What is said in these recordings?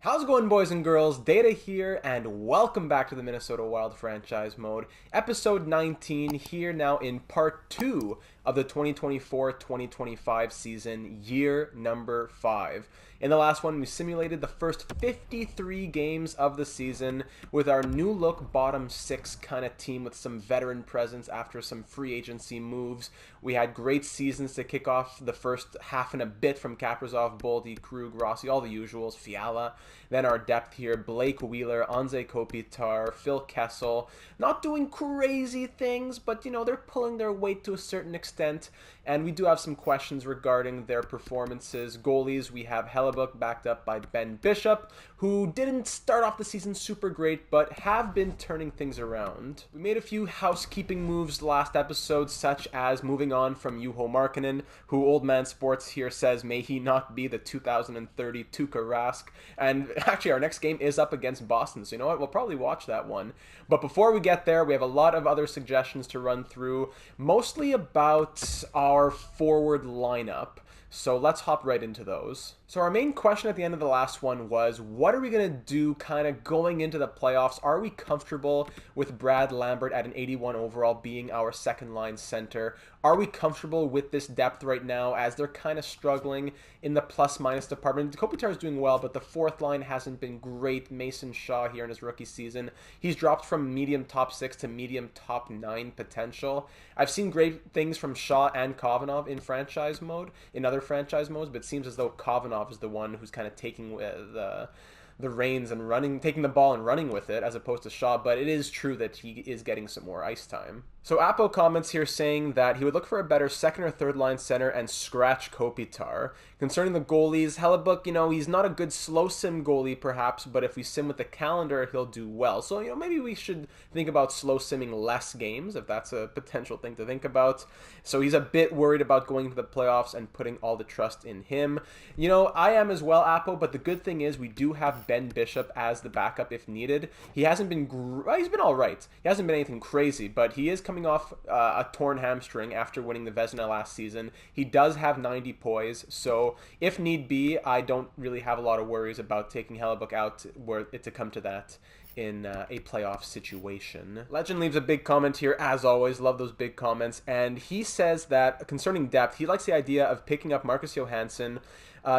How's it going, boys and girls? Data here, and welcome back to the Minnesota Wild franchise mode. Episode 19 here now in part 2 of the 2024-2025 season, year number 5. In the last one, we simulated the first 53 games of the season with our new look bottom 6 kind of team with some veteran presence after some free agency moves. We had great seasons to kick off the first half and a bit from Kaprizov, Boldy, Krug, Rossi, all the usuals, Fiala. Then our depth here, Blake Wheeler, Anze Kopitar, Phil Kessel. Not doing crazy things, but they're pulling their weight to a certain extent. And we do have some questions regarding their performances. Goalies, we have Hellebuck backed up by Ben Bishop, who didn't start off the season super great, but have been turning things around. We made a few housekeeping moves last episode, such as moving on from Juho Markkanen, who Old Man Sports here says may he not be the 2030 Tuukka Rask. And actually, our next game is up against Boston, so you know what? We'll probably watch that one. But before we get there, we have a lot of other suggestions to run through, mostly about our forward lineup. So let's hop right into those. So our main question at the end of the last one was, what are we going to do kind of going into the playoffs? Are we comfortable with Brad Lambert at an 81 overall being our second line center? Are we comfortable with this depth right now as they're kind of struggling in the plus-minus department? Kopitar is doing well, but the fourth line hasn't been great. Mason Shaw here in his rookie season, he's dropped from medium top 6 to medium top 9 potential. I've seen great things from Shaw and Kovanov in franchise mode, in other franchise modes, but it seems as though Kovanov is the one who's kind of taking the reins and taking the ball and running with it, as opposed to Shaw. But it is true that he is getting some more ice time. So Apo comments here saying that he would look for a better second or third line center and scratch Kopitar. Concerning the goalies, Hellebuck, he's not a good slow sim goalie perhaps, but if we sim with the calendar, he'll do well. So, maybe we should think about slow simming less games, if that's a potential thing to think about. So he's a bit worried about going to the playoffs and putting all the trust in him. I am as well, Apo, but the good thing is we do have Ben Bishop as the backup if needed. He hasn't been he's been all right. He hasn't been anything crazy, but he is coming off a torn hamstring after winning the Vezina last season. He does have 90 poise, so if need be, I don't really have a lot of worries about taking Hellebuck out were it to come to that in a playoff situation. Legend leaves a big comment here, as always. Love those big comments. And he says that concerning depth, he likes the idea of picking up Marcus Johansson.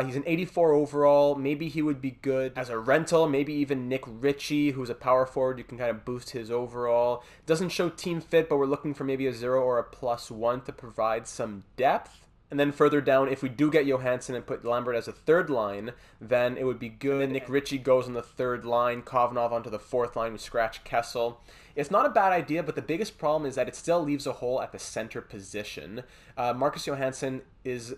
He's an 84 overall. Maybe he would be good as a rental. Maybe even Nick Ritchie, who's a power forward. You can kind of boost his overall. Doesn't show team fit, but we're looking for maybe a 0 or a +1 to provide some depth. And then further down, if we do get Johansson and put Lambert as a third line, then it would be good. Nick Ritchie goes on the third line, Kovanov onto the fourth line, we scratch Kessel. It's not a bad idea, but the biggest problem is that it still leaves a hole at the center position. Marcus Johansson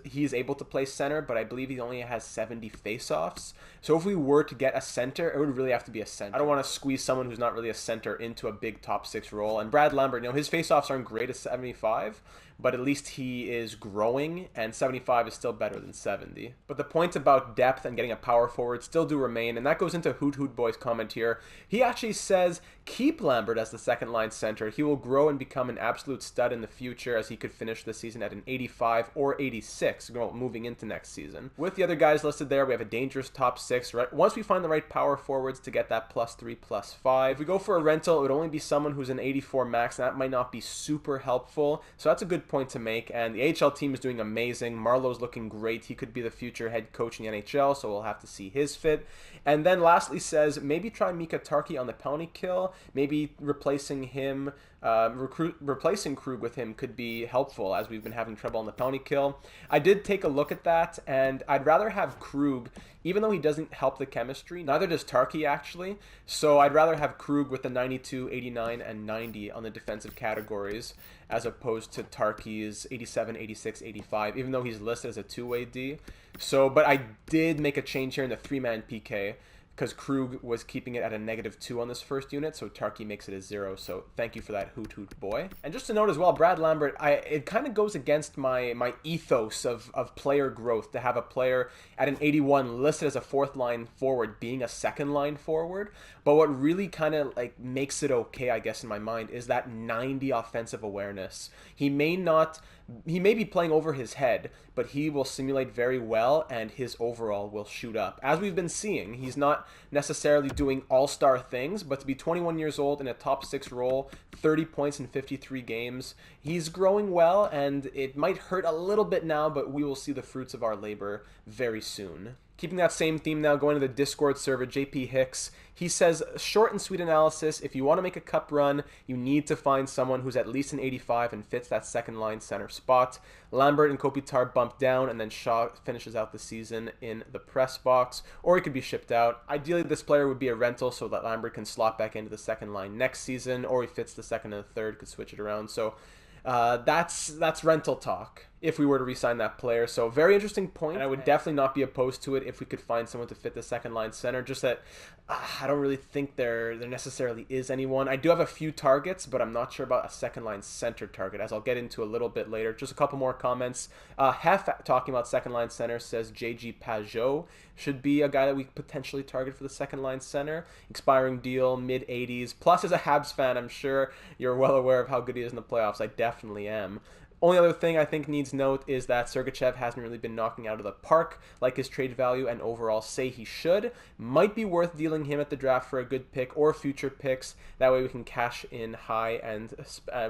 he's able to play center, but I believe he only has 70 faceoffs. So if we were to get a center, it would really have to be a center. I don't want to squeeze someone who's not really a center into a big top 6 role. And Brad Lambert, his faceoffs aren't great at 75, but at least he is growing, and 75 is still better than 70. But the point about depth and getting a power forward still do remain, and that goes into Hoot Hoot Boy's comment here. He actually says, keep Lambert as the second line center. He will grow and become an absolute stud in the future, as he could finish the season at an 85 or 86 moving into next season. With the other guys listed there, we have a dangerous top 6. Right? Once we find the right power forwards to get that +3, +5. If we go for a rental, it would only be someone who's an 84 max, and that might not be super helpful. So that's a good point to make. And the AHL team is doing amazing. Marlowe's looking great. He could be the future head coach in the NHL, so we'll have to see his fit. And then lastly says, maybe try Mika Tarki on the penalty kill. Maybe replacing him, replacing Krug with him could be helpful, as we've been having trouble on the penalty kill. I did take a look at that, and I'd rather have Krug, even though he doesn't help the chemistry. Neither does Tarki, actually. So I'd rather have Krug with the 92, 89, and 90 on the defensive categories, as opposed to Tarki's 87, 86, 85, even though he's listed as a two-way D. So, but I did make a change here in the 3-man PK, because Krug was keeping it at a -2 on this first unit, so Tarki makes it a 0. So thank you for that, Hoot Hoot Boy. And just to note as well, Brad Lambert, it kind of goes against my ethos of player growth to have a player at an 81 listed as a fourth line forward being a second line forward. But what really kind of makes it okay, I guess, in my mind, is that 90 offensive awareness. He may not he may be playing over his head, but he will simulate very well, and his overall will shoot up. As we've been seeing, he's not necessarily doing all-star things, but to be 21 years old in a top 6 role, 30 points in 53 games, he's growing well, and it might hurt a little bit now, but we will see the fruits of our labor very soon. Keeping that same theme now, going to the Discord server, JP Hicks, he says, short and sweet analysis, if you want to make a cup run, you need to find someone who's at least an 85 and fits that second line center spot. Lambert and Kopitar bump down, and then Shaw finishes out the season in the press box, or he could be shipped out. Ideally, this player would be a rental so that Lambert can slot back into the second line next season, or he fits the second and the third, could switch it around. So that's rental talk if we were to re-sign that player. So very interesting point, and I would definitely not be opposed to it if we could find someone to fit the second line center. Just that I don't really think there necessarily is anyone. I do have a few targets, but I'm not sure about a second line center target, as I'll get into a little bit later. Just a couple more comments. Hef, talking about second line center, says JG Pajot should be a guy that we potentially target for the second line center. Expiring deal, mid 80s. Plus, as a Habs fan, I'm sure you're well aware of how good he is in the playoffs. I definitely am. Only other thing I think needs note is that Sergachev hasn't really been knocking out of the park like his trade value and overall say he should. Might be worth dealing him at the draft for a good pick or future picks. That way we can cash in high and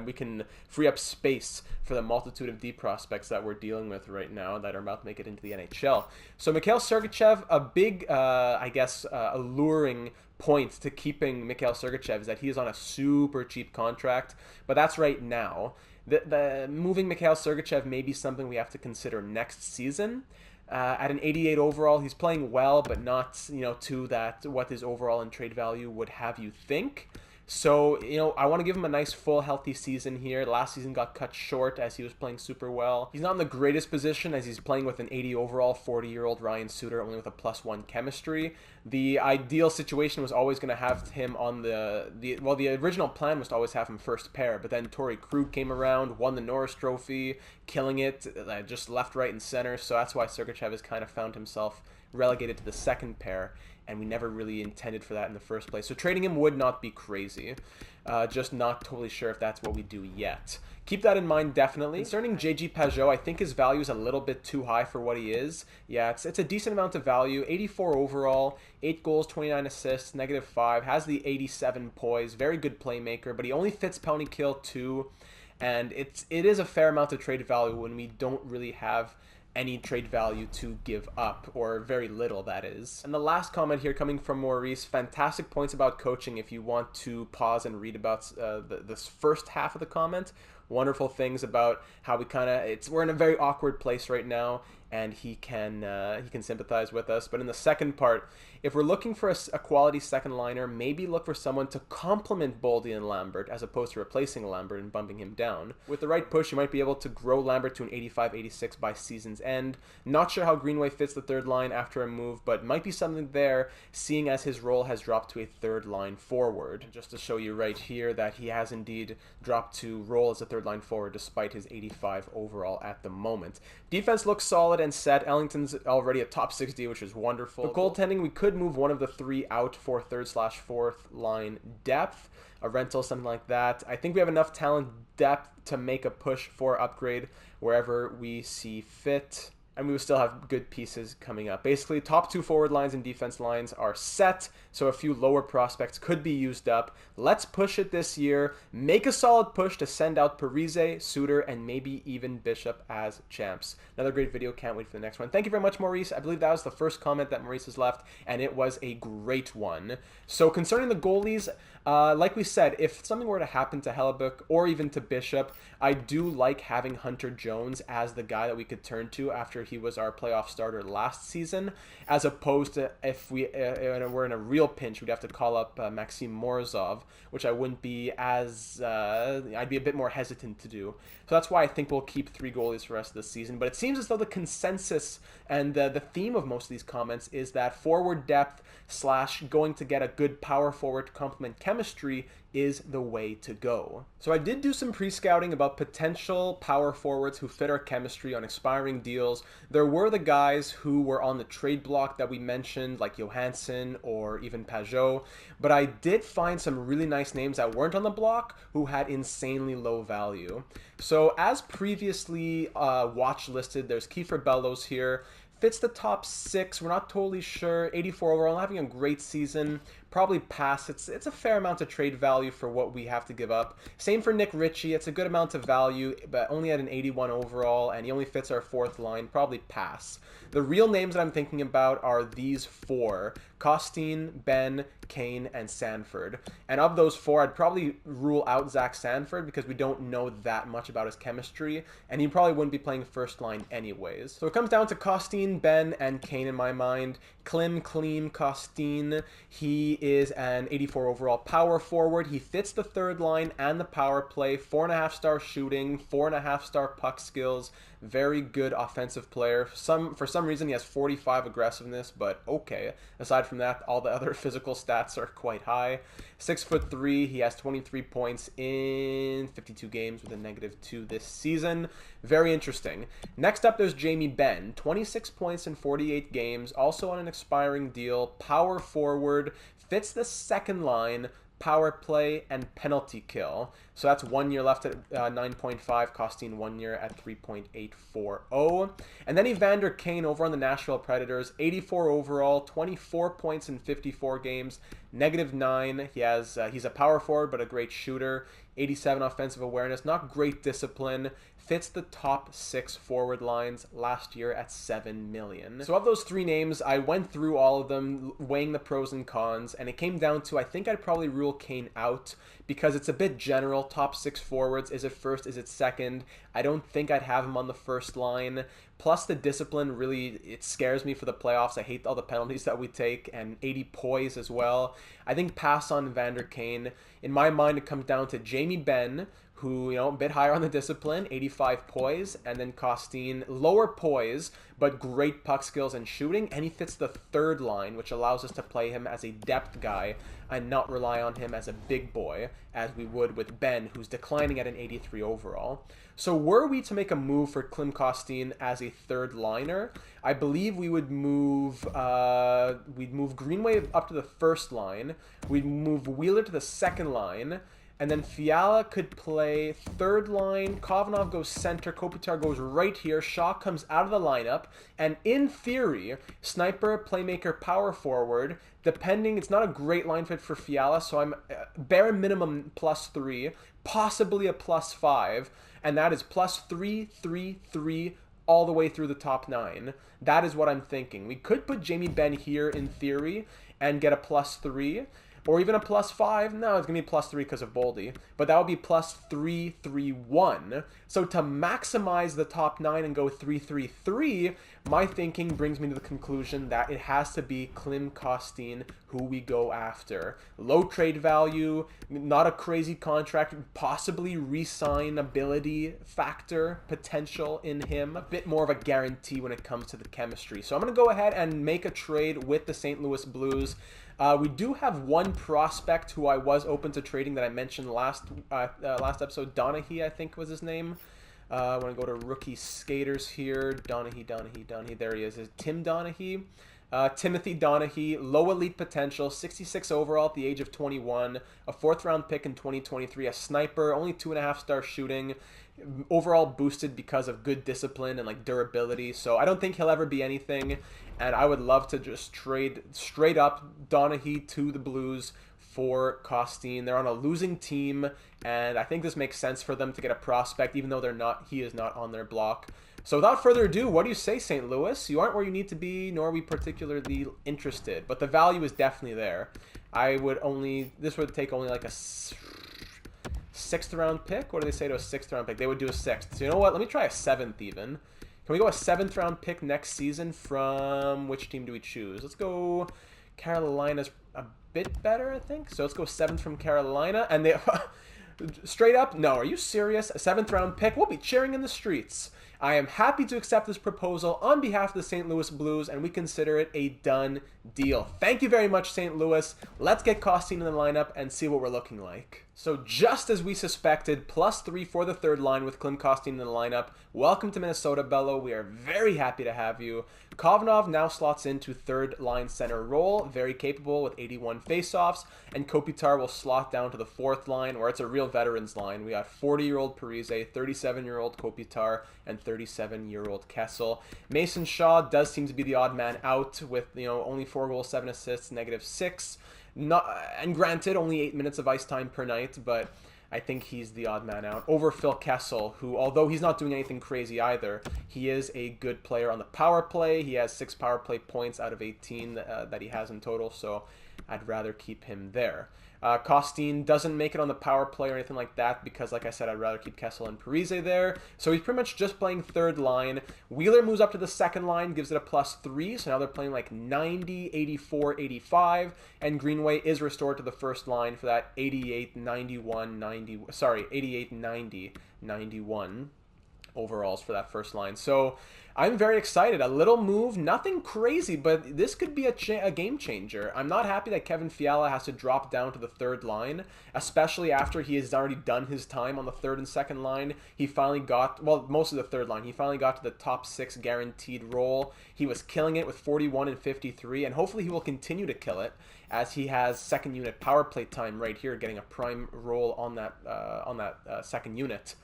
we can free up space for the multitude of D prospects that we're dealing with right now that are about to make it into the NHL. So Mikhail Sergachev, a big, alluring point to keeping Mikhail Sergachev is that he is on a super cheap contract, but that's right now. The moving Mikhail Sergachev may be something we have to consider next season. At an 88 overall, he's playing well, but not to that what his overall and trade value would have you think. So, I want to give him a nice, full, healthy season here. Last season got cut short as he was playing super well. He's not in the greatest position as he's playing with an 80 overall, 40-year-old Ryan Suter, only with a +1 chemistry. The ideal situation was always going to have him on the original plan was to always have him first pair, but then Torrey Krug came around, won the Norris Trophy, killing it, just left, right, and center. So that's why Sergachev has kind of found himself relegated to the second pair, and we never really intended for that in the first place. So trading him would not be crazy. Just not totally sure if that's what we do yet. Keep that in mind, definitely. Concerning JG Pajot, I think his value is a little bit too high for what he is. Yeah, it's a decent amount of value. 84 overall, 8 goals, 29 assists, -5, has the 87 poise, very good playmaker, but he only fits penalty kill 2, and it is a fair amount of trade value when we don't really have any trade value to give up, or very little, that is. And the last comment here coming from Maurice, fantastic points about coaching if you want to pause and read about this first half of the comment. Wonderful things about how we're in a very awkward place right now, and he can sympathize with us. But in the second part, if we're looking for a quality second liner, maybe look for someone to complement Boldy and Lambert as opposed to replacing Lambert and bumping him down. With the right push, you might be able to grow Lambert to an 85-86 by season's end. Not sure how Greenway fits the third line after a move, but might be something there, seeing as his role has dropped to a third line forward. Just to show you right here that he has indeed dropped to role as a third line forward despite his 85 overall at the moment. Defense looks solid and set. Ellington's already a top 60, which is wonderful. The goaltending, we could move one of the 3 out for third/fourth line depth, a rental, something like that. I think we have enough talent depth to make a push for upgrade wherever we see fit, and we will still have good pieces coming up. Basically, top 2 forward lines and defense lines are set, so a few lower prospects could be used up. Let's push it this year. Make a solid push to send out Parise, Suter, and maybe even Bishop as champs. Another great video. Can't wait for the next one. Thank you very much, Maurice. I believe that was the first comment that Maurice has left, and it was a great one. So concerning the goalies, like we said, if something were to happen to Hellebuck or even to Bishop, I do like having Hunter Jones as the guy that we could turn to after he was our playoff starter last season, as opposed to if we're in a real pinch, we'd have to call up Maxim Morozov, which I wouldn't be as I'd be a bit more hesitant to do. So that's why I think we'll keep 3 goalies for the rest of the season. But it seems as though the consensus and the theme of most of these comments is that forward depth / going to get a good power forward to complement chemistry is the way to go. So I did do some pre-scouting about potential power forwards who fit our chemistry on expiring deals. There were the guys who were on the trade block that we mentioned, like Johansson or even Pajot, but I did find some really nice names that weren't on the block who had insanely low value. So as previously watch listed, there's Kiefer Bellows here. Fits the top 6. We're not totally sure. 84 overall, having a great season. Probably pass. It's a fair amount of trade value for what we have to give up. Same for Nick Ritchie. It's a good amount of value, but only at an 81 overall, and he only fits our 4th line. Probably pass. The real names that I'm thinking about are these 4. Kostin, Ben, Kane, and Sanford. And of those 4, I'd probably rule out Zach Sanford because we don't know that much about his chemistry, and he probably wouldn't be playing first line anyways. So it comes down to Kostin, Ben, and Kane in my mind. Klim, Kostin. He is an 84 overall power forward. He fits the 3rd line and the power play. 4.5-star shooting, 4.5-star puck skills. Very good offensive player. For some reason, he has 45 aggressiveness, but okay. Aside from that, all the other physical stats are quite high. 6'3", he has 23 points in 52 games with a -2 this season. Very interesting. Next up, there's Jamie Benn. 26 points in 48 games, also on an expiring deal. Power forward, fits the 2nd line, power play, and penalty kill. So that's 1 year left at 9.5, costing 1 year at 3.840. And then Evander Kane over on the Nashville Predators, 84 overall, 24 points in 54 games, -9. He's a power forward but a great shooter. 87 offensive awareness, not great discipline. Fits the top 6 forward lines last year at $7 million. So of those 3 names, I went through all of them, weighing the pros and cons, and it came down to I think I'd probably rule Kane out because it's a bit general. Top 6 forwards, is it first, is it second? I don't think I'd have him on the first line. Plus the discipline really, it scares me for the playoffs. I hate all the penalties that we take, and 80 poise as well. I think pass on Evander Kane. In my mind, it comes down to Jamie Benn, who, a bit higher on the discipline, 85 poise, and then Kostin, lower poise, but great puck skills and shooting, and he fits the 3rd line, which allows us to play him as a depth guy and not rely on him as a big boy, as we would with Ben, who's declining at an 83 overall. So were we to make a move for Klim Kostin as a 3rd liner, I believe we would move Greenway up to the 1st line, we'd move Wheeler to the 2nd line, and then Fiala could play 3rd line, Kovanov goes center, Kopitar goes right here, Shaw comes out of the lineup, and in theory, sniper, playmaker, power forward, depending, it's not a great line fit for Fiala, so I'm bare minimum +3, possibly a +5, and that is +3, 3, 3, all the way through the top 9. That is what I'm thinking. We could put Jamie Benn here in theory and get a +3, or even a +5. No, it's going to be +3 because of Boldy. But that would be +3, 3, 1. So to maximize the top 9 and go 3, 3, 3, my thinking brings me to the conclusion that it has to be Klim Kostin who we go after. Low trade value, not a crazy contract, possibly re-signability factor potential in him. A bit more of a guarantee when it comes to the chemistry. So I'm going to go ahead and make a trade with the St. Louis Blues. We do have one prospect who I was open to trading that I mentioned last episode. Donahue, I think was his name. I want to go to rookie skaters here. Donahue. There he is. Tim Donahue. Timothy Donahue, low elite potential, 66 overall at the age of 21, a 4th round pick in 2023, a sniper, only 2.5-star shooting, overall boosted because of good discipline and like durability. So I don't think he'll ever be anything, and I would love to just trade straight up Donahue to the Blues for Kostin. They're on a losing team, and I think this makes sense for them to get a prospect, even though he is not on their block. So without further ado, what do you say, St. Louis? You aren't where you need to be, nor are we particularly interested, but the value is definitely there. This would take only like a 6th round pick. What do they say to a 6th round pick? They would do a 6th. So you know what? Let me try a 7th even. Can we go a 7th round pick next season from which team do we choose? Let's go Carolina's a bit better, I think. So let's go 7th from Carolina. And they straight up, no, are you serious? A 7th round pick? We'll be cheering in the streets. I am happy to accept this proposal on behalf of the St. Louis Blues, and we consider it a done deal. Thank you very much, St. Louis. Let's get Kostin in the lineup and see what we're looking like. So just as we suspected, +3 for the third line with Klim, Kostin in the lineup. Welcome to Minnesota, Bello. We are very happy to have you. Kovnov now slots into third line center role, very capable with 81 faceoffs, and Kopitar will slot down to the fourth line, where it's a real veterans line. We got 40-year-old Parise, 37-year-old Kopitar, and 37-year-old Kessel. Mason Shaw does seem to be the odd man out with only 4 goals, 7 assists, -6. And granted, only 8 minutes of ice time per night, but I think he's the odd man out over Phil Kessel, who, although he's not doing anything crazy either, he is a good player on the power play. He has 6 power play points out of 18 that he has in total, so I'd rather keep him there. Kostin doesn't make it on the power play or anything like that because, like I said, I'd rather keep Kessel and Parise there. So he's pretty much just playing third line. Wheeler moves up to the second line, gives it a +3. So now they're playing like 90, 84, 85. And Greenway is restored to the first line for that 88, 91, 90. Sorry, 88, 90, 91 overalls for that first line. So I'm very excited. A little move, nothing crazy, but this could be a game changer. I'm not happy that Kevin Fiala has to drop down to the third line, especially after he has already done his time on the third and second line. He finally got, well, most of the third line, he finally got to the top 6 guaranteed role. He was killing it with 41 and 53, and hopefully he will continue to kill it as he has second unit power play time right here, getting a prime role on that second unit.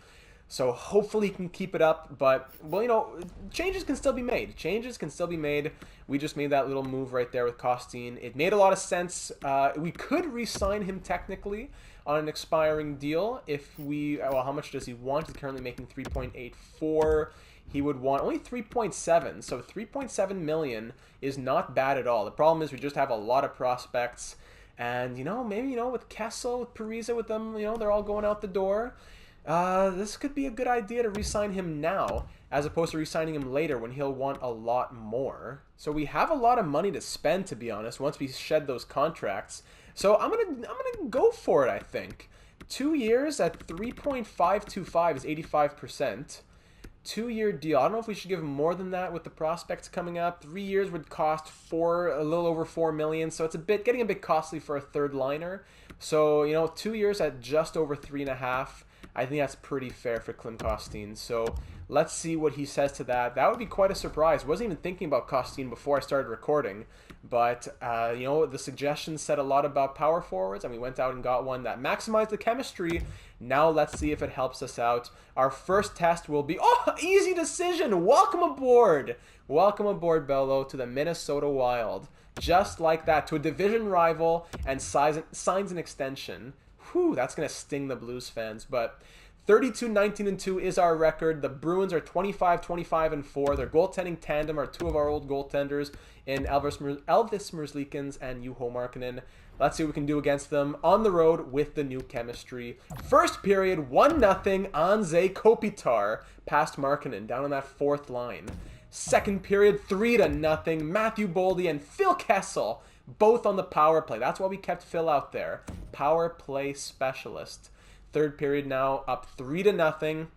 So hopefully he can keep it up, but, well, changes can still be made. Changes can still be made. We just made that little move right there with Kostin. It made a lot of sense. We could re-sign him technically on an expiring deal if we, well, how much does he want? He's currently making 3.84. He would want only 3.7, so 3.7 million is not bad at all. The problem is we just have a lot of prospects, and, maybe, with Kessel, with Parise, with them, they're all going out the door. This could be a good idea to re-sign him now, as opposed to re-signing him later when he'll want a lot more. So we have a lot of money to spend, to be honest, once we shed those contracts. So I'm gonna go for it, I think. 2 years at 3.525 is 85%. 2-year deal. I don't know if we should give him more than that with the prospects coming up. 3 years would cost a little over 4 million, so it's getting a bit costly for a third liner. So 2 years at just over 3.5. I think that's pretty fair for Klim Kostin. So let's see what he says to that. That would be quite a surprise. Wasn't even thinking about Kostin before I started recording. But, the suggestions said a lot about power forwards, and we went out and got one that maximized the chemistry. Now let's see if it helps us out. Our first test will be, easy decision. Welcome aboard. Welcome aboard, Bello, to the Minnesota Wild. Just like that, to a division rival, and signs an extension. Whew, that's going to sting the Blues fans, but 32-19-2 is our record. The Bruins are 25-25-4. Their goaltending tandem are 2 of our old goaltenders in Elvis Merzlikins and Juho Markkanen. Let's see what we can do against them on the road with the new chemistry. First period, 1-0, Anze Kopitar past Markkanen down on that fourth line. Second period, 3-0, Matthew Boldy and Phil Kessel both on the power play. That's why we kept Phil out there. Power play specialist. Third period now up 3-0.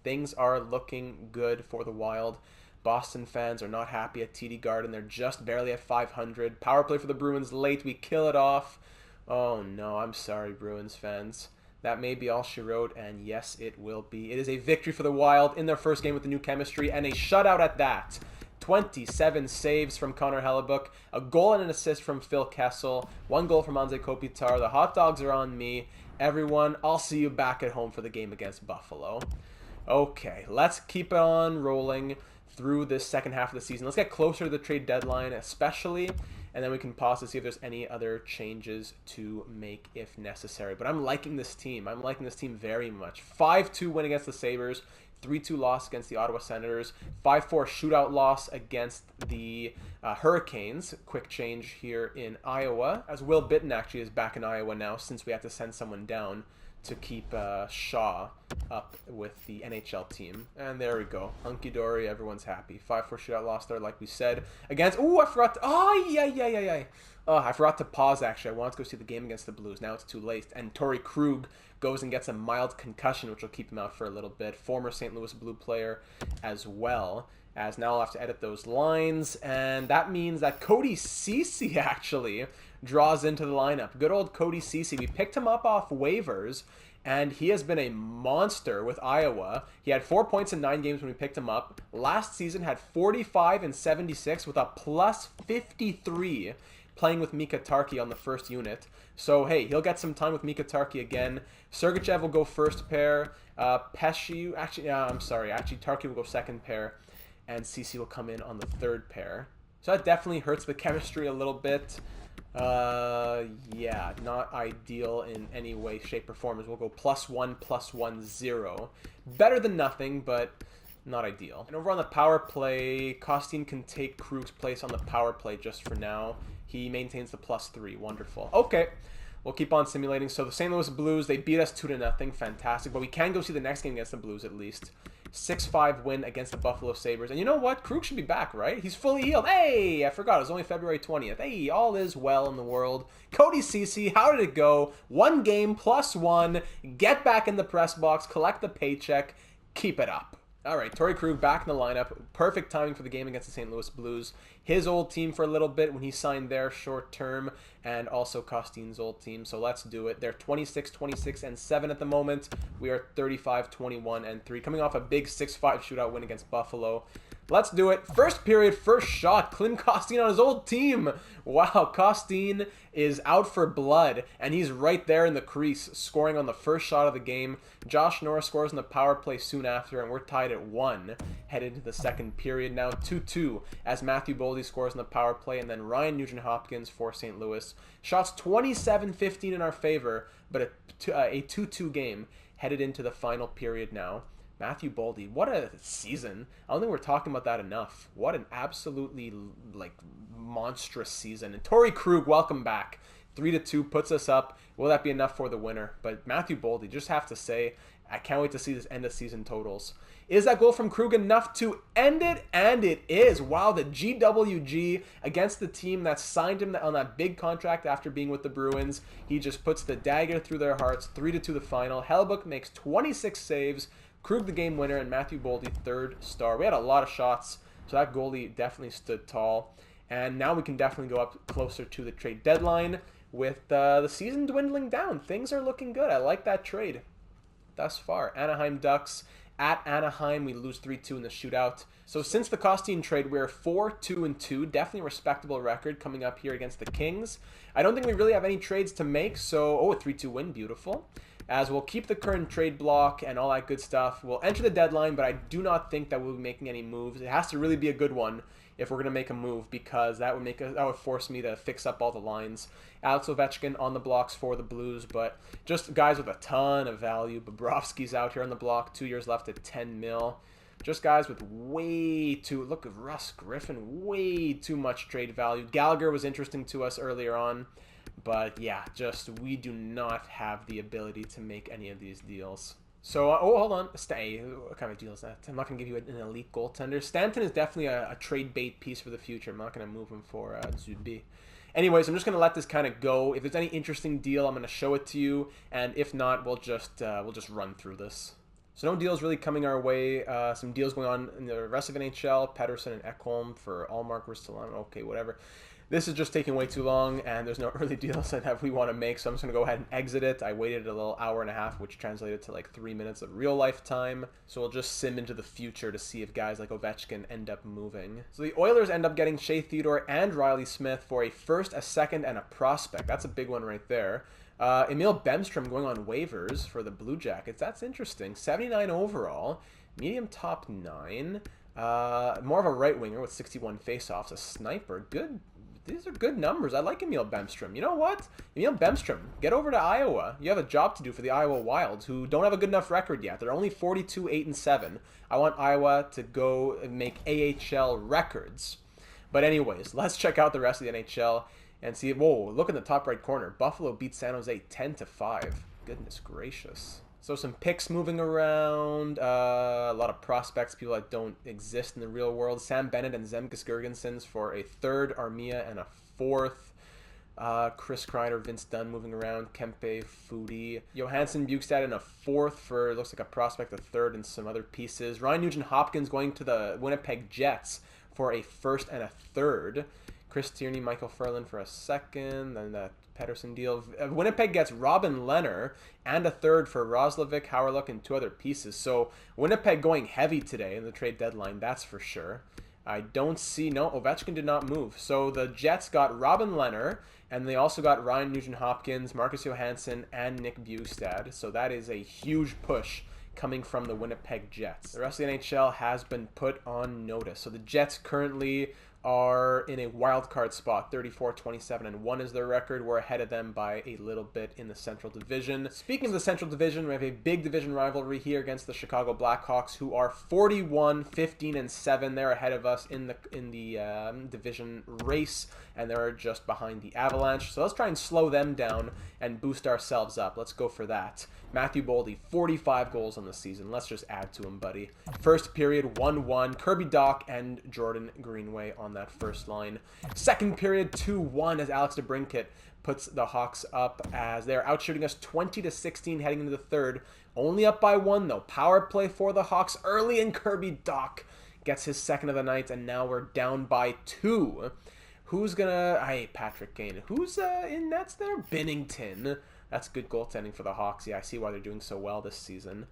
Things are looking good for the Wild. Boston fans are not happy at TD Garden. They're just barely at 500. Power play for the Bruins late. We kill it off. Oh no, I'm sorry, Bruins fans. That may be all she wrote, and yes, it will be. It is a victory for the Wild in their first game with the new chemistry, and a shutout at that. 27 saves from Connor Hellebuck, a goal and an assist from Phil Kessel, 1 goal from Anze Kopitar. The hot dogs are on me. Everyone, I'll see you back at home for the game against Buffalo. Okay, let's keep it on rolling through this second half of the season. Let's get closer to the trade deadline, especially, and then we can pause to see if there's any other changes to make if necessary. But I'm liking this team. I'm liking this team very much. 5-2 win against the Sabres. 3-2 loss against the Ottawa Senators, 5-4 shootout loss against the Hurricanes. Quick change here in Iowa, as Will Bitton actually is back in Iowa now since we had to send someone down to keep Shaw up with the NHL team. And there we go. Hunky-dory, everyone's happy. 5-4 shootout loss there, like we said. Against, I forgot to, I forgot to pause, actually. I wanted to go see the game against the Blues. Now it's too late. And Torrey Krug goes and gets a mild concussion, which will keep him out for a little bit. Former St. Louis Blue player as well. as now I'll have to edit those lines, and that means that Cody Ceci actually draws into the lineup. Good old Cody Ceci. We picked him up off waivers, and he has been a monster with Iowa. He had 4 points in 9 games when we picked him up. Last season had 45 and 76 with a plus 53 playing with Mika Tarki on the first unit. So, hey, he'll get some time with Mika Tarki again. Sergachev will go first pair. Pesci, actually, Tarki will go second pair. And Ceci will come in on the third pair. So that definitely hurts the chemistry a little bit. Yeah, not ideal in any way, shape, or form. We'll go +1, +1, 0. Better than nothing, but not ideal. And over on the power play, Kostin can take Krug's place on the power play just for now. He maintains the +3. Wonderful. Okay. We'll keep on simulating. So the St. Louis Blues, they beat us 2-0. Fantastic. But we can go see the next game against the Blues at least. 6-5 win against the Buffalo Sabres. And you know what? Krug should be back, right? He's fully healed. Hey, I forgot. It was only February 20th. Hey, all is well in the world. Cody Ceci, how did it go? 1 game, +1. Get back in the press box. Collect the paycheck. Keep it up. All right, Torrey Krug back in the lineup. Perfect timing for the game against the St. Louis Blues. His old team for a little bit when he signed there short term, and also Kostin's old team. So let's do it. They're 26, 26, and 7 at the moment. We are 35, 21, and 3. Coming off a big 6-5 shootout win against Buffalo. Let's do it. First period, first shot. Klim Kostin on his old team. Wow, Kostin is out for blood, and he's right there in the crease, scoring on the first shot of the game. Josh Norris scores in the power play soon after, and we're tied at 1. Headed into the second period now, 2-2, as Matthew Boldy scores in the power play, and then Ryan Nugent-Hopkins for St. Louis. Shots 27-15 in our favor, but a 2-2 game headed into the final period now. Matthew Boldy, what a season. I don't think we're talking about that enough. What an absolutely, monstrous season. And Torrey Krug, welcome back. 3-2 puts us up. Will that be enough for the winner? But Matthew Boldy, just have to say, I can't wait to see this end of season totals. Is that goal from Krug enough to end it? And it is. Wow, the GWG against the team that signed him on that big contract after being with the Bruins. He just puts the dagger through their hearts. 3-2 the final. Hellebuyck makes 26 saves. Krug the game winner, and Matthew Boldy third star. We had a lot of shots, so that goalie definitely stood tall. And now we can definitely go up closer to the trade deadline with the season dwindling down. Things are looking good. I like that trade thus far. Anaheim Ducks at Anaheim. We lose 3-2 in the shootout. So since the Kostin trade, we're 4-2-2. Definitely a respectable record coming up here against the Kings. I don't think we really have any trades to make, so... a 3-2 win. Beautiful. As we'll keep the current trade block and all that good stuff. We'll enter the deadline, but I do not think that we'll be making any moves. It has to really be a good one if we're going to make a move, because that would force me to fix up all the lines. Alex Ovechkin on the blocks for the Blues, but just guys with a ton of value. Bobrovsky's out here on the block, 2 years left at 10 mil. Just guys with way too... Look at Russ Griffin, way too much trade value. Gallagher was interesting to us earlier on. But yeah, we do not have the ability to make any of these deals. So, hold on. What kind of deal is that? I'm not going to give you an elite goaltender. Stanton is definitely a trade bait piece for the future. I'm not going to move him for Zubi. Anyways, I'm just going to let this kind of go. If there's any interesting deal, I'm going to show it to you. And if not, we'll just run through this. So no deals really coming our way. Some deals going on in the rest of NHL. Pettersson and Ekholm for Allmark. We're still on. Okay, whatever. This is just taking way too long, and there's no early deals that we want to make, so I'm just going to go ahead and exit it. I waited a little hour and a half, which translated to like 3 minutes of real life time. So we'll just sim into the future to see if guys like Ovechkin end up moving. So the Oilers end up getting Shea Theodore and Riley Smith for a first, a second, and a prospect. That's a big one right there. Emil Bemstrom going on waivers for the Blue Jackets. That's interesting. 79 overall. Medium top 9. More of a right winger with 61 faceoffs. A sniper. Good. These are good numbers. I like Emil Bemstrom. You know what? Emil Bemstrom, get over to Iowa. You have a job to do for the Iowa Wilds, who don't have a good enough record yet. They're only 42, 8, and 7. I want Iowa to go and make AHL records. But anyways, let's check out the rest of the NHL and see. Whoa, look in the top right corner. Buffalo beat San Jose 10-5. Goodness gracious. So some picks moving around, a lot of prospects, people that don't exist in the real world. Sam Bennett and Zemgus Girgensons for a third, Armia, and a fourth. Chris Kreider, Vince Dunn moving around, Kempe, Foodie, Johansson, Bukestad in a fourth for, looks like a prospect, a third, and some other pieces. Ryan Nugent-Hopkins going to the Winnipeg Jets for a first and a third. Chris Tierney, Michael Ferland for a second, then that Pedersen deal. Winnipeg gets Robin Lehner and a third for Roslovic, Howerluck, and two other pieces. So Winnipeg going heavy today in the trade deadline, that's for sure. I don't see, no, Ovechkin did not move. So the Jets got Robin Lehner, and they also got Ryan Nugent-Hopkins, Marcus Johansson, and Nick Bukestad. So that is a huge push coming from the Winnipeg Jets. The rest of the NHL has been put on notice. So the Jets currently are in a wild card spot, 34-27-1 is their record. We're ahead of them by a little bit in the Central Division. Speaking of the Central Division, we have a big division rivalry here against the Chicago Blackhawks, who are 41-15-7. They're ahead of us in the division race, and they're just behind the Avalanche. So let's try and slow them down and boost ourselves up. Let's go for that. Matthew Boldy, 45 goals on the season. Let's just add to him, buddy. First period, 1-1. Kirby Dach and Jordan Greenway on that first line. Second period, 2-1 as Alex DeBrincat puts the Hawks up as they're outshooting us 20-16 heading into the third. Only up by one, though. Power play for the Hawks early, and Kirby Dach gets his second of the night, and now we're down by 2. Who's gonna... I hate Patrick Kane. Who's in nets there? Binnington. That's good goaltending for the Hawks. Yeah, I see why they're doing so well this season.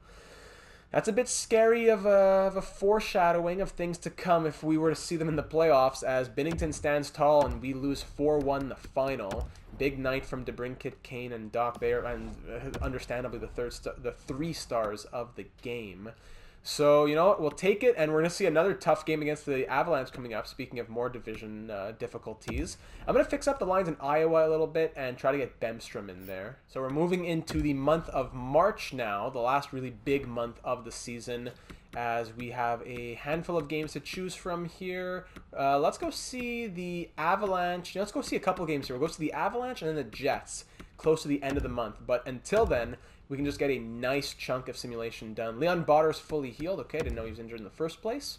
That's a bit scary of a foreshadowing of things to come if we were to see them in the playoffs, as Binnington stands tall and we lose 4-1 the final. Big night from DeBrincat, Kane, and Dach there, and understandably the 3 stars of the game. So, you know what, we'll take it, and we're going to see another tough game against the Avalanche coming up, speaking of more division difficulties. I'm going to fix up the lines in Iowa a little bit and try to get Bemstrom in there. So we're moving into the month of March now, the last really big month of the season, as we have a handful of games to choose from here. Let's go see the Avalanche. Let's go see a couple games here. We'll go to the Avalanche and then the Jets close to the end of the month. But until then, we can just get a nice chunk of simulation done. Leon Botter's fully healed. Okay, didn't know he was injured in the first place.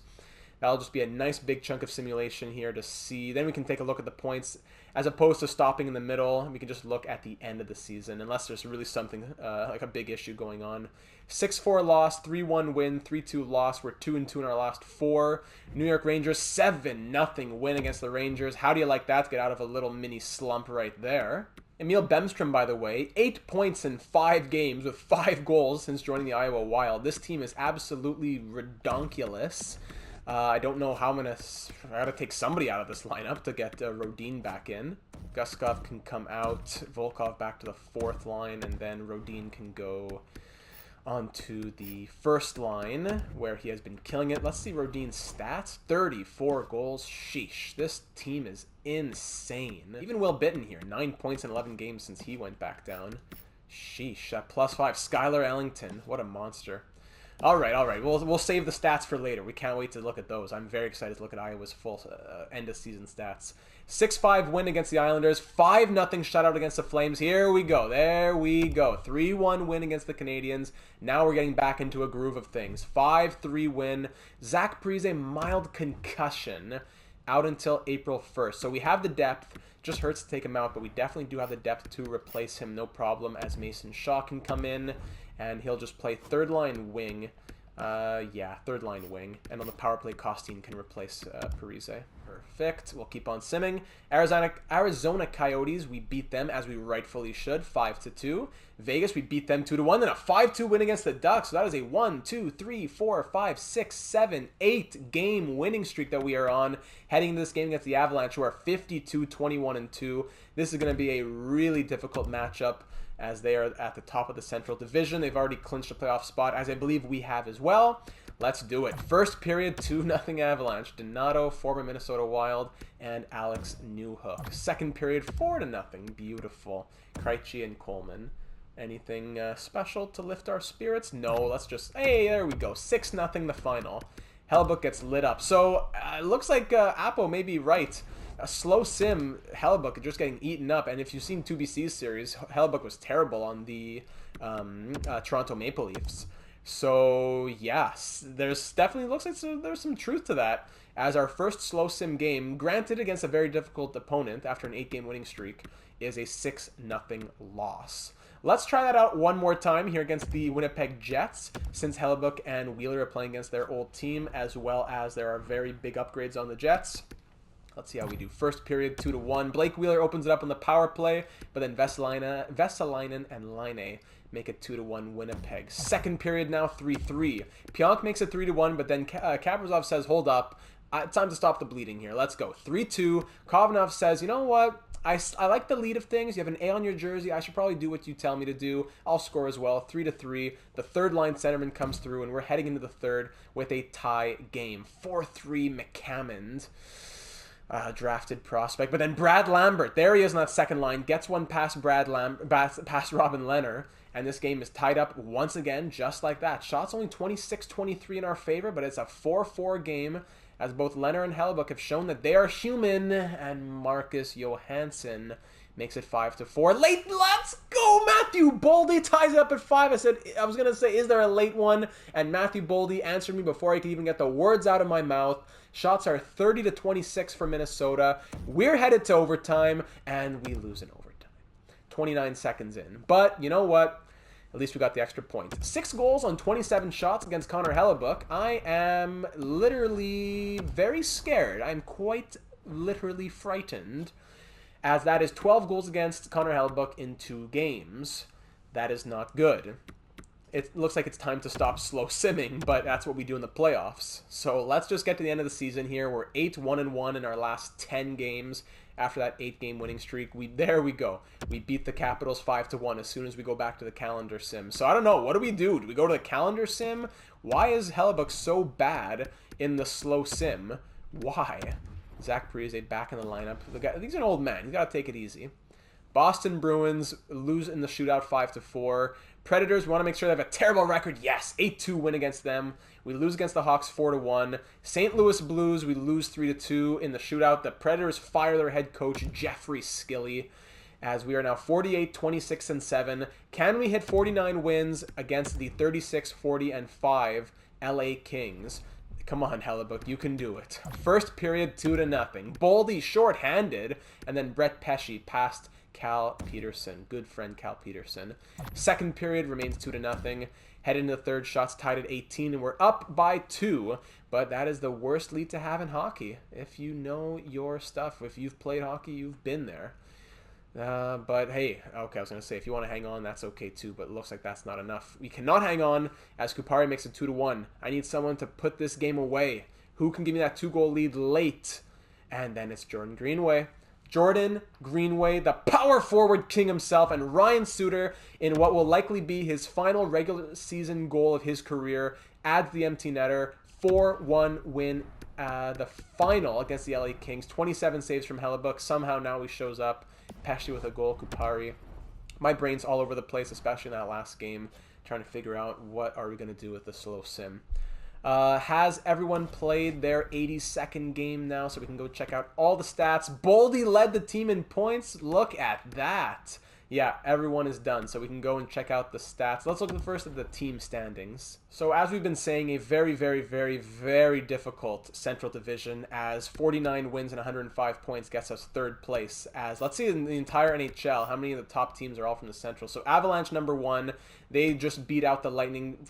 That'll just be a nice big chunk of simulation here to see. Then we can take a look at the points as opposed to stopping in the middle. We can just look at the end of the season unless there's really something like a big issue going on. 6-4 loss, 3-1 win, 3-2 loss. We're 2-2 in our last 4. New York Rangers 7-0 win against the Rangers. How do you like that to get out of a little mini slump right there? Emil Bemstrom, by the way, 8 points in 5 games with 5 goals since joining the Iowa Wild. This team is absolutely redonkulous. I don't know how I gotta take somebody out of this lineup to get Rodin back in. Guskov can come out, Volkov back to the 4th line, and then Rodin can go onto the first line where he has been killing it. Let's see Rodin's stats. 34 goals. Sheesh. This team is insane. Even Will Bitten here. 9 points in 11 games since he went back down. Sheesh. +5. Skylar Ellington. What a monster. All right. We'll save the stats for later. We can't wait to look at those. I'm very excited to look at Iowa's full end-of-season stats. 6-5 win against the Islanders. 5-0 shutout against the Flames. Here we go. There we go. 3-1 win against the Canadiens. Now we're getting back into a groove of things. 5-3 win. Zach Parise, mild concussion, out until April 1st. So we have the depth. Just hurts to take him out, but we definitely do have the depth to replace him. No problem, as Mason Shaw can come in, and he'll just play third-line wing. Third-line wing. And on the power play, Kostin can replace Parise. Perfect. We'll keep on simming. Arizona Coyotes, we beat them as we rightfully should, 5-2. Vegas, we beat them 2-1. Then a 5-2 win against the Ducks. So that is a 1, 2, 3, 4, 5, 6, 7, 8 game winning streak that we are on heading into this game against the Avalanche, who are 52-21-2. This is going to be a really difficult matchup, as they are at the top of the Central Division. They've already clinched a playoff spot, as I believe we have as well. Let's do it. First period, 2-0 Avalanche. Donato, former Minnesota Wild, and Alex Newhook. Second period, 4-0. Beautiful. Krejci and Coleman. Anything special to lift our spirits? No, let's just... Hey, there we go. 6-0 the final. Hellebuyck gets lit up. So, it looks like Apo may be right. A slow sim, Hellebuyck just getting eaten up. And if you've seen 2BC's series, Hellebuyck was terrible on the Toronto Maple Leafs. So, yes, there's definitely looks like there's some truth to that. as our first slow sim game, granted against a very difficult opponent after an 8-game winning streak, is a 6-0 loss. Let's try that out one more time here against the Winnipeg Jets, since Hellebuyck and Wheeler are playing against their old team, as well as there are very big upgrades on the Jets. Let's see how we do. First period, 2-1. Blake Wheeler opens it up on the power play, but then Vesalainen and Laine make it 2-1 Winnipeg. Second period now, 3-3. Pionk makes it 3-1, but then Kaprizov says, hold up. It's time to stop the bleeding here. Let's go. 3-2. Kovanov says, you know what? I like the lead of things. You have an A on your jersey. I should probably do what you tell me to do. I'll score as well. 3-3. The third line centerman comes through, and we're heading into the third with a tie game. 4-3 McCammond. Drafted prospect. But then Brad Lambert, there he is on that second line, gets one past past Robin Lehner, and this game is tied up once again, just like that. Shots only 26-23 in our favor, but it's a 4-4 game, as both Lehner and Hellebuyck have shown that they are human, and Marcus Johansson makes it 5-4. Late, let's go! Matthew Boldy ties it up at 5. I was going to say, is there a late one? And Matthew Boldy answered me before I could even get the words out of my mouth. Shots are 30-26 for Minnesota. We're headed to overtime, and we lose in overtime. 29 seconds in. But you know what? At least we got the extra point. 6 goals on 27 shots against Connor Hellebuyck. I am literally very scared. I'm quite literally frightened, as that is 12 goals against Connor Hellebuyck in 2 games. That is not good. It looks like it's time to stop slow simming, but that's what we do in the playoffs. So let's just get to the end of the season here. We're 8-1-1 in our last 10 games after that 8-game winning streak. There we go. We beat the Capitals 5-1 as soon as we go back to the calendar sim. So I don't know. What do we do? Do we go to the calendar sim? Why is Hellebuyck so bad in the slow sim? Why? Zach Parise back in the lineup. He's an old man. He's got to take it easy. Boston Bruins lose in the shootout 5-4. Predators, we want to make sure they have a terrible record. Yes, 8-2 win against them. We lose against the Hawks 4-1. St. Louis Blues, we lose 3-2 in the shootout. The Predators fire their head coach, Jeffrey Skilly, as we are now 48-26-7. Can we hit 49 wins against the 36-40-5 LA Kings? Come on, Hellebuyck, you can do it. First period, 2-0. Boldy short-handed, and then Brett Pesce passed Cal Peterson. Good friend Cal Peterson. Second period remains 2-0. Head into the third, shots tied at 18, and we're up by 2. But that is the worst lead to have in hockey. If you know your stuff, if you've played hockey, you've been there. But hey, okay, I was going to say, if you want to hang on, that's okay too, but it looks like that's not enough. We cannot hang on, as Kupari makes it 2-1. I need someone to put this game away. Who can give me that 2-goal lead late? And then it's Jordan Greenway. Jordan Greenway, the power forward king himself, and Ryan Suter, in what will likely be his final regular season goal of his career, adds the empty netter. 4-1 win, the final against the LA Kings. 27 saves from Hellebuyck. Somehow now he shows up. Pesce with a goal, Kupari. My brain's all over the place, especially in that last game, trying to figure out what are we going to do with the slow sim. Has everyone played their 82nd game now, so we can go check out all the stats. Boldy led the team in points. Look at that. Yeah, everyone is done, so we can go and check out the stats. Let's look first at the team standings. So as we've been saying, a very, very, very, very difficult Central Division, as 49 wins and 105 points gets us third place. As let's see in the entire NHL, how many of the top teams are all from the Central. So Avalanche #1, they just beat out the Lightning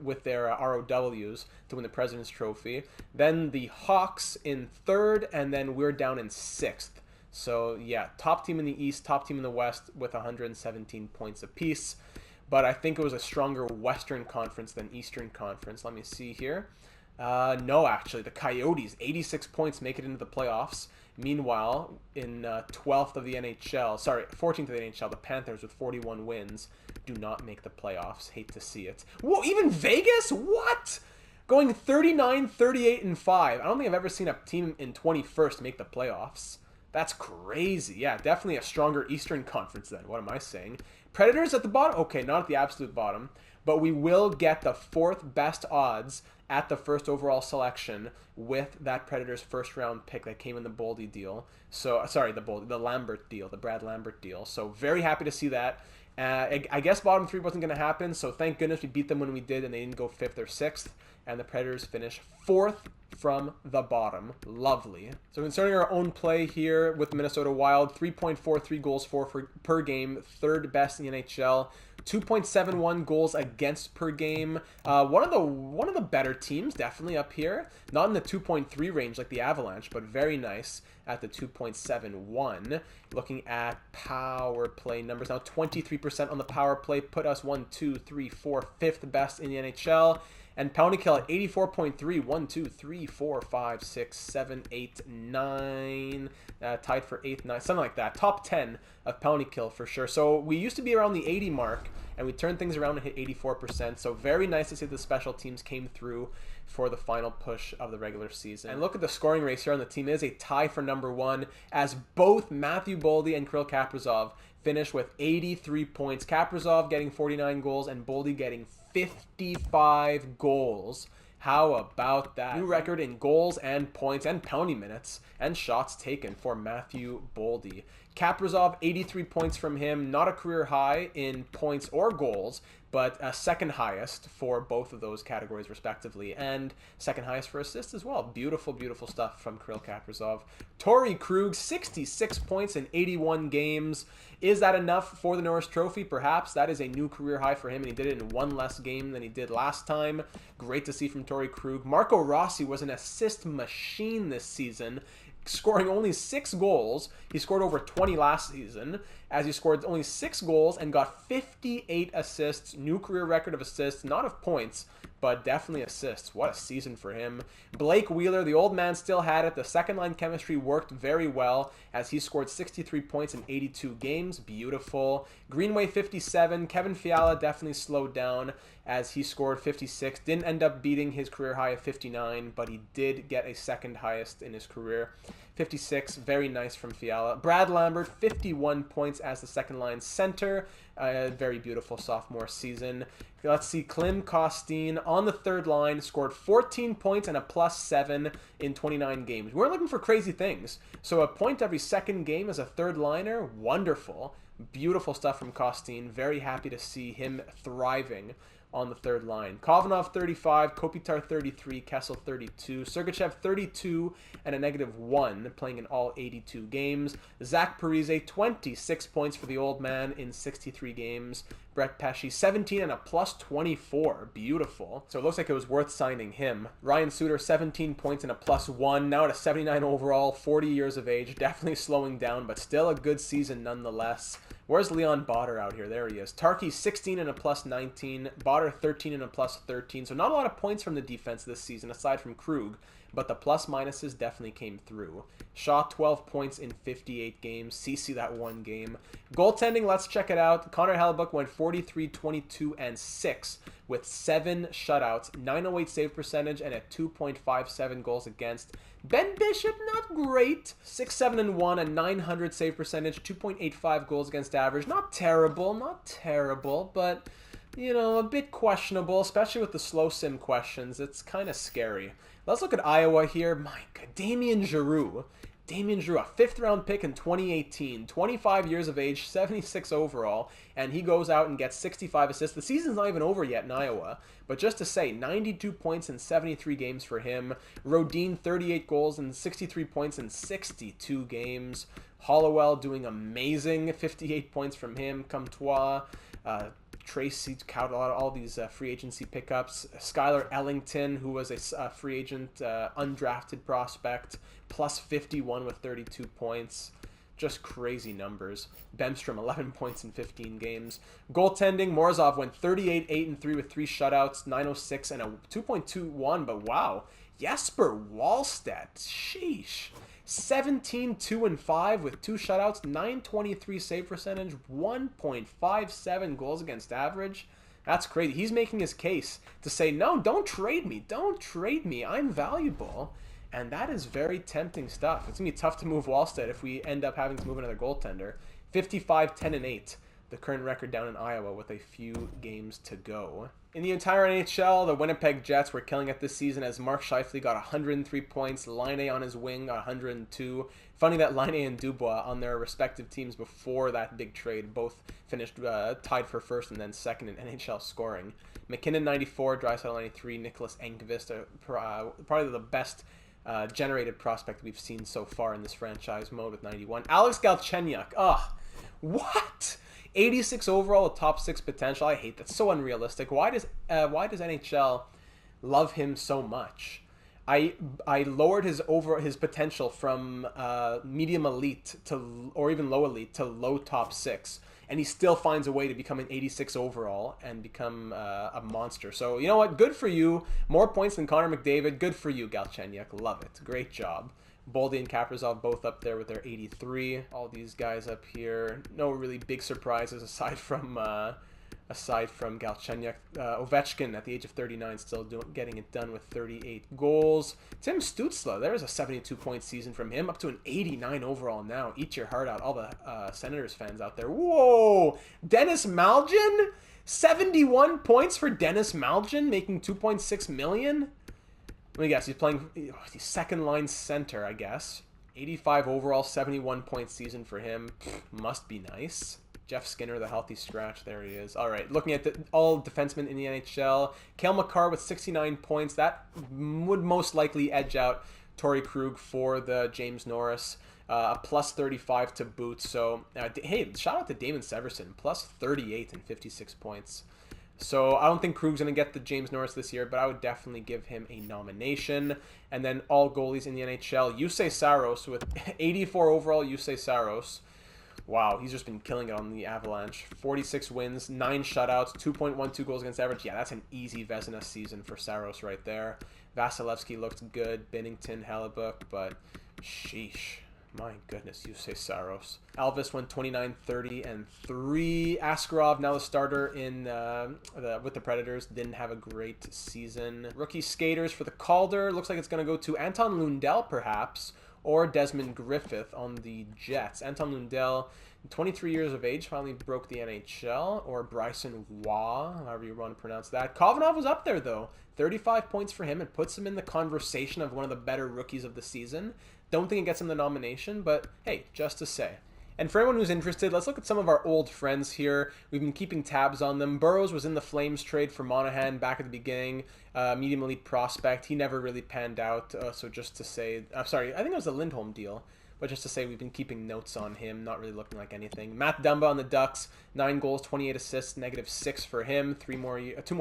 with their ROWs to win the President's Trophy. Then the Hawks in third, and then we're down in sixth. So yeah, top team in the East, top team in the West with 117 points apiece. But I think it was a stronger Western Conference than Eastern Conference. Let me see here. No, actually, the Coyotes, 86 points, make it into the playoffs. Meanwhile, in 12th of the NHL, sorry, 14th of the NHL, the Panthers with 41 wins do not make the playoffs. Hate to see it. Whoa, even Vegas? What? Going 39, 38, and 5. I don't think I've ever seen a team in 21st make the playoffs. That's crazy. Yeah, definitely a stronger Eastern Conference then. What am I saying? Predators at the bottom? Okay, not at the absolute bottom, but we will get the 4th best odds at the first overall selection with that Predators first round pick that came in the Boldy deal. So, sorry, the Lambert deal, the Brad Lambert deal. So very happy to see that. I guess bottom 3 wasn't going to happen, so thank goodness we beat them when we did and they didn't go 5th or 6th, and the Predators finish 4th from the bottom. Lovely. So concerning our own play here with the Minnesota Wild, 3.43 goals per game, 3rd best in the NHL. 2.71 goals against per game. One of the better teams, definitely up here. Not in the 2.3 range like the Avalanche, but very nice at the 2.71. Looking at power play numbers now, 23% on the power play, put us 1, 2, 3, 4, 5th best in the NHL. And penalty kill at 84.3. 1, 2, 3, 4, 5, 6, 7, 8, 9. Tied for 8th, 9th, something like that. Top 10 of penalty kill for sure. So we used to be around the 80 mark, and we turned things around and hit 84%. So very nice to see the special teams came through for the final push of the regular season. And look at the scoring race here on the team. It is a tie for number 1, as both Matthew Boldy and Kirill Kaprizov finish with 83 points. Kaprizov getting 49 goals and Boldy getting 55 goals. How about that? New record in goals and points and penalty minutes and shots taken for Matthew Boldy. Kaprizov, 83 points from him. Not a career high in points or goals, but a second highest for both of those categories respectively, and second highest for assists as well. Beautiful, beautiful stuff from Kirill Kaprizov. Torrey Krug, 66 points in 81 games. Is that enough for the Norris Trophy? Perhaps. That is a new career high for him, and he did it in one less game than he did last time. Great to see from Torrey Krug. Marco Rossi was an assist machine this season, scoring only 6 goals. He scored over 20 last season, as he scored only 6 goals and got 58 assists. New career record of assists, not of points, but definitely assists. What a season for him. Blake Wheeler, the old man, still had it. The second line chemistry worked very well, as he scored 63 points in 82 games. Beautiful. Greenway, 57. Kevin Fiala definitely slowed down, as he scored 56. Didn't end up beating his career high of 59, but he did get a second highest in his career. 56, very nice from Fiala. Brad Lambert, 51 points as the second line center. Very beautiful sophomore season. Let's see, Klim Kostin on the third line scored 14 points and a +7 in 29 games. We're looking for crazy things. So a point every second game as a third liner, wonderful. Beautiful stuff from Kostin. Very happy to see him thriving on the third line. Kovanov, 35, Kopitar, 33, Kessel, 32, Sergachev, 32, and a -1, playing in all 82 games. Zach Parise, 26 points for the old man in 63 games. Brett Pesce, 17 and a +24. Beautiful. So it looks like it was worth signing him. Ryan Suter, 17 points and a +1. Now at a 79 overall, 40 years of age. Definitely slowing down, but still a good season nonetheless. Where's Leon Botter out here? There he is. Tarky, 16 and a +19. Botter, 13 and a +13. So not a lot of points from the defense this season, aside from Krug, but the plus-minuses definitely came through. Shaw, 12 points in 58 games. CC that one game. Goaltending, let's check it out. Connor Hellebuyck went 43, 22, and 6 with 7 shutouts, 908 save percentage, and a 2.57 goals against. Ben Bishop, not great. 6, 7, and 1, a 900 save percentage, 2.85 goals against average. Not terrible, but, you know, a bit questionable, especially with the slow sim questions. It's kind of scary. Let's look at Iowa here. My God, Damien Giroux, a 5th-round pick in 2018, 25 years of age, 76 overall, and he goes out and gets 65 assists. The season's not even over yet in Iowa, but just to say, 92 points in 73 games for him. Rodin, 38 goals and 63 points in 62 games. Hollowell doing amazing, 58 points from him. Comtois, Tracy, count all these free agency pickups. Skylar Ellington, who was a free agent, undrafted prospect, +51 with 32 points. Just crazy numbers. Bemstrom, 11 points in 15 games. Goaltending, Morozov went 38, 8, and 3 with 3 shutouts, 906 and a 2.21, but wow. Jesper Wallstedt, sheesh. 17, 2, and 5 with 2 shutouts, 923 save percentage, 1.57 goals against average. That's crazy. He's making his case to say, no, don't trade me, I'm valuable. And that is very tempting stuff. It's going to be tough to move Wallstedt if we end up having to move another goaltender. 55, 10, and 8. the current record down in Iowa with a few games to go. In the entire NHL, the Winnipeg Jets were killing it this season as Mark Scheifele got 103 points, Laine on his wing got 102. Funny that Laine and Dubois on their respective teams before that big trade both finished tied for first and then second in NHL scoring. McKinnon 94, Draisaitl 93, Nicholas Enqvist, probably the best generated prospect we've seen so far in this franchise mode with 91. Alex Galchenyuk, what? 86 overall with top 6 potential. I hate that. So unrealistic. Why does NHL love him so much? I lowered his potential from medium elite to, or even low elite to low top 6, and he still finds a way to become an 86 overall and become a monster. So you know what? Good for you. More points than Connor McDavid. Good for you, Galchenyuk. Love it. Great job. Boldy and Kaprizov both up there with their 83. All these guys up here. No really big surprises aside from Galchenyuk. Ovechkin at the age of 39 still getting it done with 38 goals. Tim Stützle, there's a 72-point season from him, up to an 89 overall now. Eat your heart out, all the Senators fans out there. Whoa! Dennis Malgin? 71 points for Dennis Malgin, making $2.6 million? Let me guess, he's playing second line center, I guess. 85 overall, 71-point season for him. Must be nice. Jeff Skinner, the healthy scratch. There he is. All right, looking at all defensemen in the NHL. Cale Makar with 69 points. That would most likely edge out Torrey Krug for the James Norris. Plus 35 to boot. So, hey, shout out to Damon Severson. Plus 38 and 56 points. So I don't think Krug's going to get the James Norris this year, but I would definitely give him a nomination. And then all goalies in the NHL. Jussi Saros with 84 overall. Jussi Saros. Wow, he's just been killing it on the Avalanche. 46 wins, 9 shutouts, 2.12 goals against average. Yeah, that's an easy Vezina season for Saros right there. Vasilevsky looked good. Binnington, Hellebuck, but sheesh. My goodness, Jussi Saros. Elvis went 29, 30, and 3. Askarov, now the starter with the Predators, didn't have a great season. Rookie skaters for the Calder. Looks like it's going to go to Anton Lundell, perhaps, or Desmond Griffith on the Jets. Anton Lundell, 23 years of age, finally broke the NHL, or Bryson Waugh, however you want to pronounce that. Kovanov was up there, though. 35 points for him. It puts him in the conversation of one of the better rookies of the season. Don't think it gets him the nomination, but hey, just to say. And for anyone who's interested, let's look at some of our old friends here. We've been keeping tabs on them. Burroughs was in the Flames trade for Monahan back at the beginning. Medium elite prospect. He never really panned out. So just to say, sorry, I think it was a Lindholm deal. But just to say, we've been keeping notes on him. Not really looking like anything. Matt Dumba on the Ducks. 9 goals, 28 assists, -6 for him. 2 more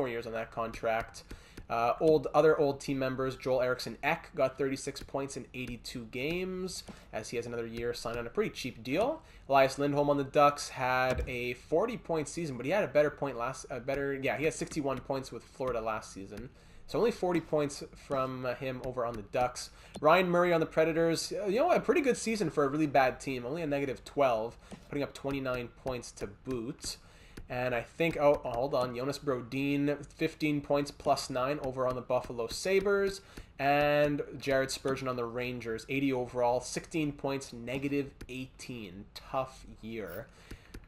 years on that contract. Other old team members, Joel Eriksson Ek got 36 points in 82 games, as he has another year signed on a pretty cheap deal. Elias Lindholm on the Ducks had a 40-point season, but he had he had 61 points with Florida last season. So only 40 points from him over on the Ducks. Ryan Murray on the Predators, a pretty good season for a really bad team. Only a -12, putting up 29 points to boot. And I think, hold on, Jonas Brodin, 15 points +9 over on the Buffalo Sabres. And Jared Spurgeon on the Rangers, 80 overall, 16 points, -18. Tough year.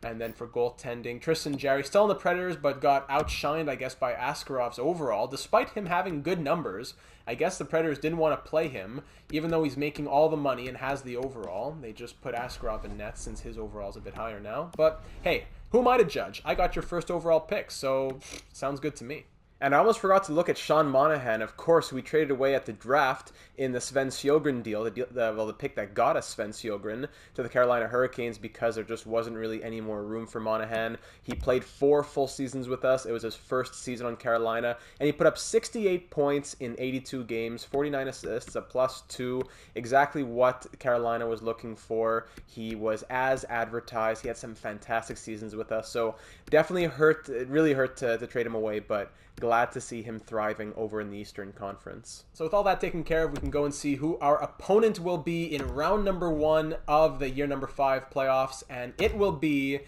And then for goaltending, Tristan Jarry, still on the Predators, but got outshined, I guess, by Askarov's overall. Despite him having good numbers, I guess the Predators didn't want to play him, even though he's making all the money and has the overall. They just put Askarov in net since his overall is a bit higher now. But hey, who am I to judge? I got your first overall pick, so sounds good to me. And I almost forgot to look at Sean Monahan. Of course, we traded away at the draft in the Sven Sjogren deal, the pick that got us Sven Sjogren to the Carolina Hurricanes, because there just wasn't really any more room for Monahan. He played 4 full seasons with us. It was his first season on Carolina, and he put up 68 points in 82 games, 49 assists, a +2, exactly what Carolina was looking for. He was as advertised. He had some fantastic seasons with us, so definitely it really hurt to trade him away, but glad to see him thriving over in the Eastern Conference. So with all that taken care of, we can go and see who our opponent will be in round number 1 of the year number 5 playoffs, and it will be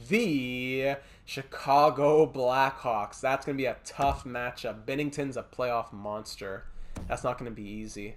the Chicago Blackhawks. That's going to be a tough matchup. Binnington's a playoff monster. That's not going to be easy.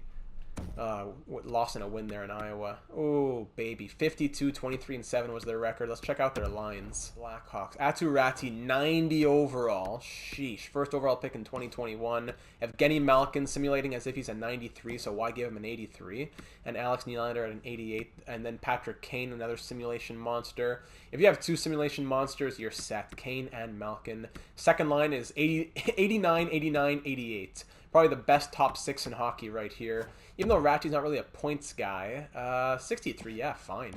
Lost in a win there in Iowa. Oh, baby. 52, 23, and 7 was their record. Let's check out their lines. Blackhawks. Atu Ratti, 90 overall. Sheesh. First overall pick in 2021. Evgeny Malkin simulating as if he's a 93, so why give him an 83? And Alex Nylander at an 88. And then Patrick Kane, another simulation monster. If you have two simulation monsters, you're set. Kane and Malkin. Second line is 89, 89, 88. Probably the best top 6 in hockey right here. Even though Ratty's not really a points guy. 63, yeah, fine.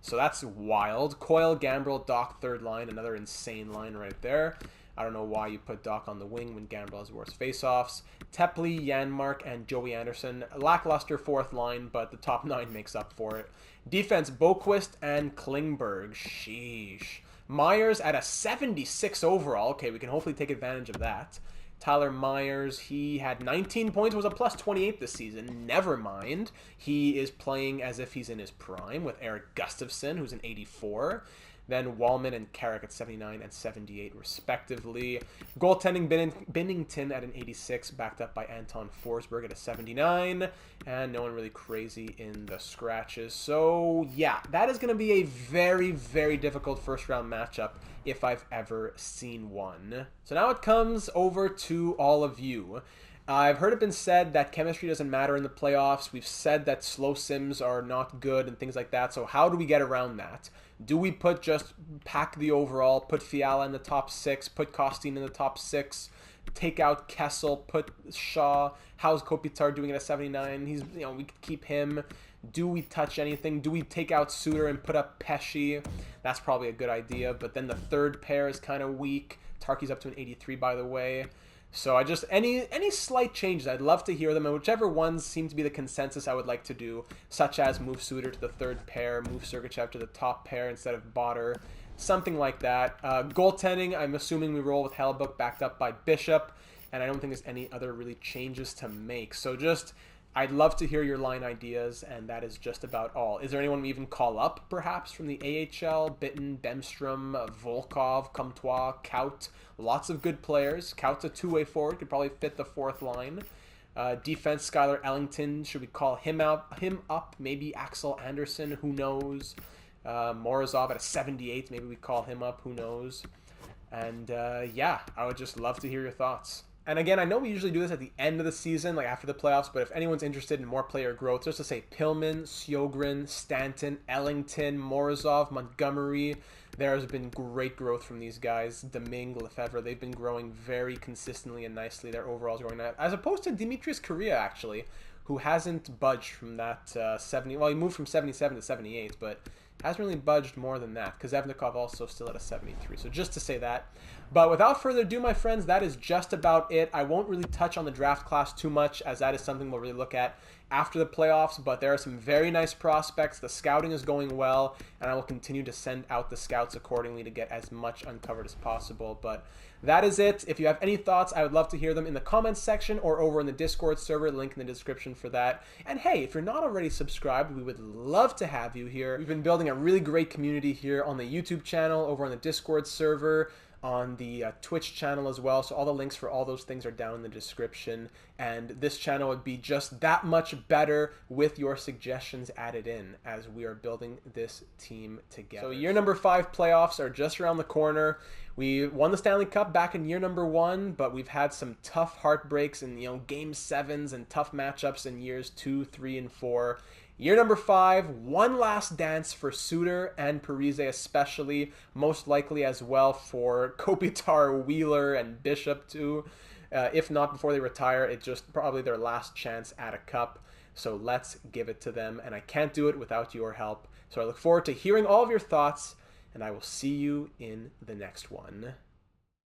So that's wild. Coyle, Gambrel, Doc, third line. Another insane line right there. I don't know why you put Doc on the wing when Gambrel has worse faceoffs. Tepley, Janmark, and Joey Anderson. Lackluster fourth line, but the top 9 makes up for it. Defense, Boquist and Klingberg. Sheesh. Myers at a 76 overall. Okay, we can hopefully take advantage of that. Tyler Myers, he had 19 points, was a plus 28 this season. Never mind. He is playing as if he's in his prime with Eric Gustafsson, who's an 84. Then Wallman and Carrick at 79 and 78, respectively. Goaltending, Binnington at an 86, backed up by Anton Forsberg at a 79. And no one really crazy in the scratches. So, yeah, that is going to be a very, very difficult first-round matchup if I've ever seen one. So now it comes over to all of you. I've heard it been said that chemistry doesn't matter in the playoffs. We've said that slow sims are not good and things like that. So how do we get around that? Do we pack the overall, put Fiala in the top 6, put Kostin in the top 6, take out Kessel, put Shaw? How's Kopitar doing at a 79? We could keep him. Do we touch anything? Do we take out Suter and put up Pesci? That's probably a good idea. But then the third pair is kind of weak. Tarky's up to an 83, by the way. So I just, any slight changes, I'd love to hear them, and whichever ones seem to be the consensus I would like to do, such as move Suter to the third pair, move Sergachev to the top pair instead of Botter, something like that. Goaltending, I'm assuming we roll with Hellebuyck backed up by Bishop, and I don't think there's any other really changes to make. So just, I'd love to hear your line ideas, and that is just about all. Is there anyone we even call up, perhaps, from the AHL? Bitten, Bemstrom, Volkov, Comtois, Kaut. Lots of good players. Kaut's a two-way forward. Could probably fit the fourth line. Defense, Skylar Ellington. Should we call him up? Maybe Axel Anderson. Who knows? Morozov at a 78. Maybe we call him up. Who knows? And, yeah, I would just love to hear your thoughts. And again, I know we usually do this at the end of the season, like after the playoffs, but if anyone's interested in more player growth, just to say Pillman, Sjogren, Stanton, Ellington, Morozov, Montgomery, there has been great growth from these guys. Domingue, Lefebvre, they've been growing very consistently and nicely. Their overall's growing, as opposed to Dimitrios Correa, actually, who hasn't budged from that 70. Well, he moved from 77 to 78, but hasn't really budged more than that, because Evnikov also still at a 73. So just to say that. But without further ado, my friends, that is just about it. I won't really touch on the draft class too much, as that is something we'll really look at after the playoffs, but there are some very nice prospects. The scouting is going well, and I will continue to send out the scouts accordingly to get as much uncovered as possible. But that is it. If you have any thoughts, I would love to hear them in the comments section or over in the Discord server, link in the description for that. And hey, if you're not already subscribed, we would love to have you here. We've been building a really great community here on the YouTube channel, over on the Discord server, on the Twitch channel as well. So all the links for all those things are down in the description. And this channel would be just that much better with your suggestions added in as we are building this team together. So year number 5 playoffs are just around the corner. We won the Stanley Cup back in year number 1, but we've had some tough heartbreaks and game 7s and tough matchups in years 2, 3, and 4. Year number 5, one last dance for Suter and Parise especially, most likely as well for Kopitar, Wheeler, and Bishop too. If not before they retire, it's just probably their last chance at a cup. So let's give it to them, and I can't do it without your help. So I look forward to hearing all of your thoughts, and I will see you in the next one.